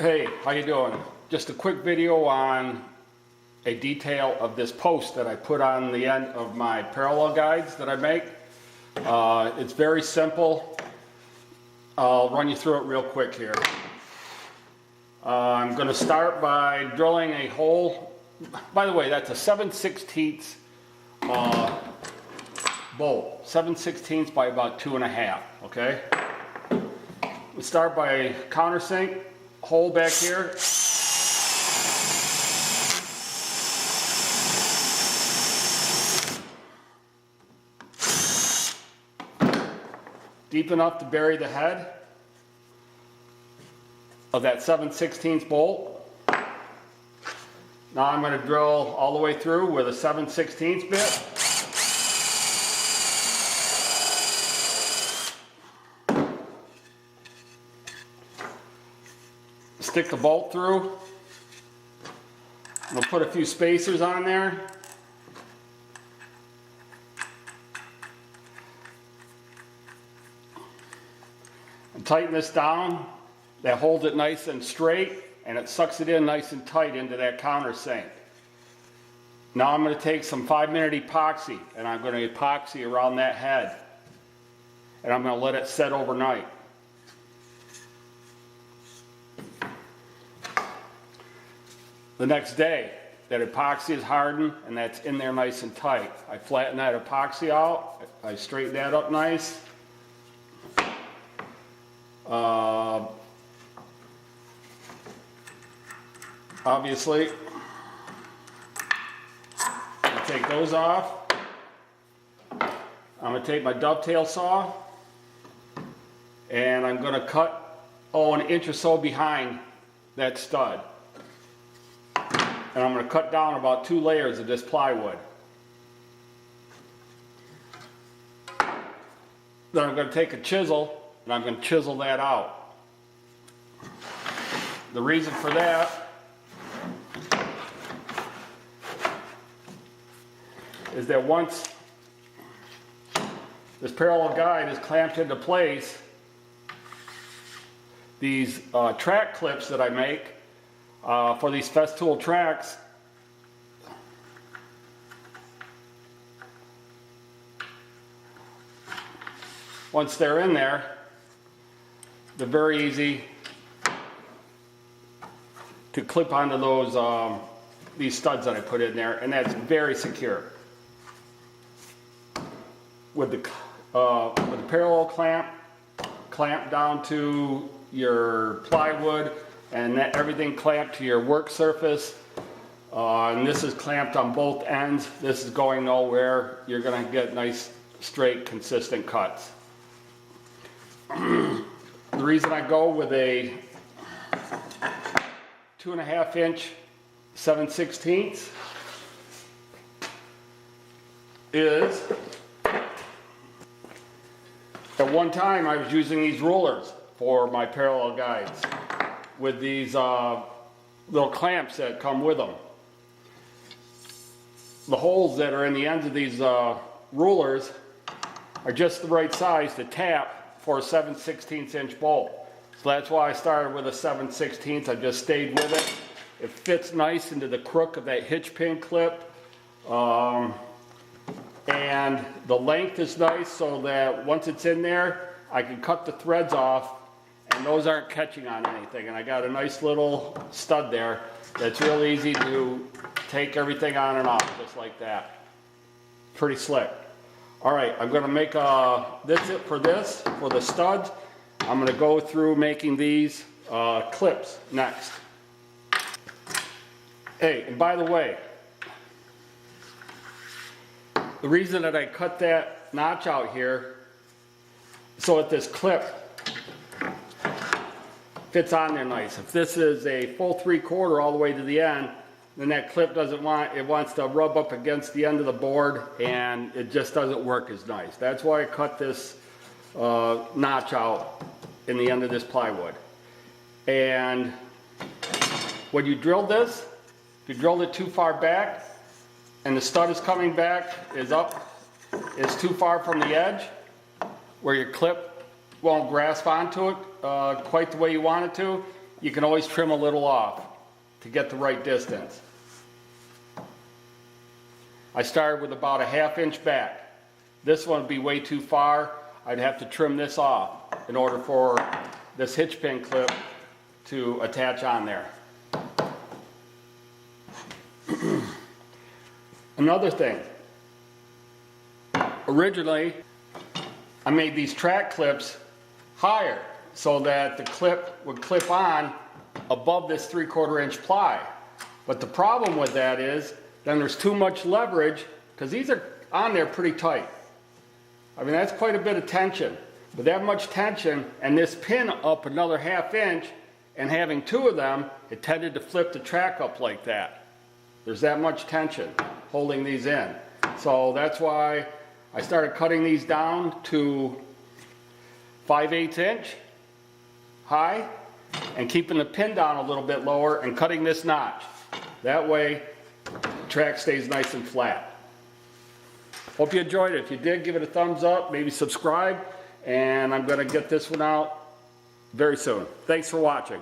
Hey, how you doing? Just a quick video on a detail of this post that I put on the end of my parallel guides that I make. It's very simple. I'll run you through it real quick here. I'm going to start by drilling a hole. By the way, that's a 7/16 bolt. 7/16 by about 2.5, okay? We'll start by countersink, hole back here. Deep enough to bury the head of that 7/16 bolt. Now I'm going to drill all the way through with a 7/16 bit. Stick the bolt through. I'm going to put a few spacers on there. And tighten this down. That holds it nice and straight, and it sucks it in nice and tight into that countersink. Now I'm going to take some 5-minute epoxy, and I'm going to epoxy around that head. And I'm going to let it set overnight. The next day, that epoxy is hardened and that's in there nice and tight. I flatten that epoxy out, I straighten that up nice. Obviously, I take those off. I'm going to take my dovetail saw and I'm going to cut an inch or so behind that stud. And I'm going to cut down about 2 layers of this plywood. Then I'm going to take a chisel and I'm going to chisel that out. The reason for that is that once this parallel guide is clamped into place, these track clips that I make for these Festool tracks, once they're in there, they're very easy to clip onto those these studs that I put in there, and that's very secure. With the parallel clamp down to your plywood, and everything clamped to your work surface. And this is clamped on both ends. This is going nowhere. You're going to get nice, straight, consistent cuts. The reason I go with a 2.5-inch 7/16 is at one time I was using these rulers for my parallel guides, with these little clamps that come with them. The holes that are in the ends of these rulers are just the right size to tap for a 7/16 inch bolt. So that's why I started with a 7/16. I just stayed with it. It fits nice into the crook of that hitch pin clip. And the length is nice so that once it's in there, I can cut the threads off and those aren't catching on anything. And I got a nice little stud there that's real easy to take everything on and off, just like that. Pretty slick. All right, I'm going to make this it for this, for the studs. I'm going to go through making these clips next. Hey, and by the way, the reason that I cut that notch out here so that this clip fits on there nice. If this is a full 3/4 all the way to the end, then that clip wants to rub up against the end of the board and it just doesn't work as nice. That's why I cut this notch out in the end of this plywood. And when you drill this, if you drilled it too far back and the stud is coming back, is too far from the edge, where your clip won't grasp onto it quite the way you want it to, you can always trim a little off to get the right distance. I started with about a 1/2 inch back. This one would be way too far. I'd have to trim this off in order for this hitch pin clip to attach on there. Another thing, originally I made these track clips higher so that the clip would clip on above this 3/4 inch ply. But the problem with that is then there's too much leverage because these are on there pretty tight. I mean, that's quite a bit of tension. With that much tension and this pin up another 1/2 inch and having two of them, it tended to flip the track up like that. There's that much tension holding these in. So that's why I started cutting these down to 5/8 inch high and keeping the pin down a little bit lower and cutting this notch. That way, the track stays nice and flat. Hope you enjoyed it. If you did, give it a thumbs up, maybe subscribe, and I'm going to get this one out very soon. Thanks for watching.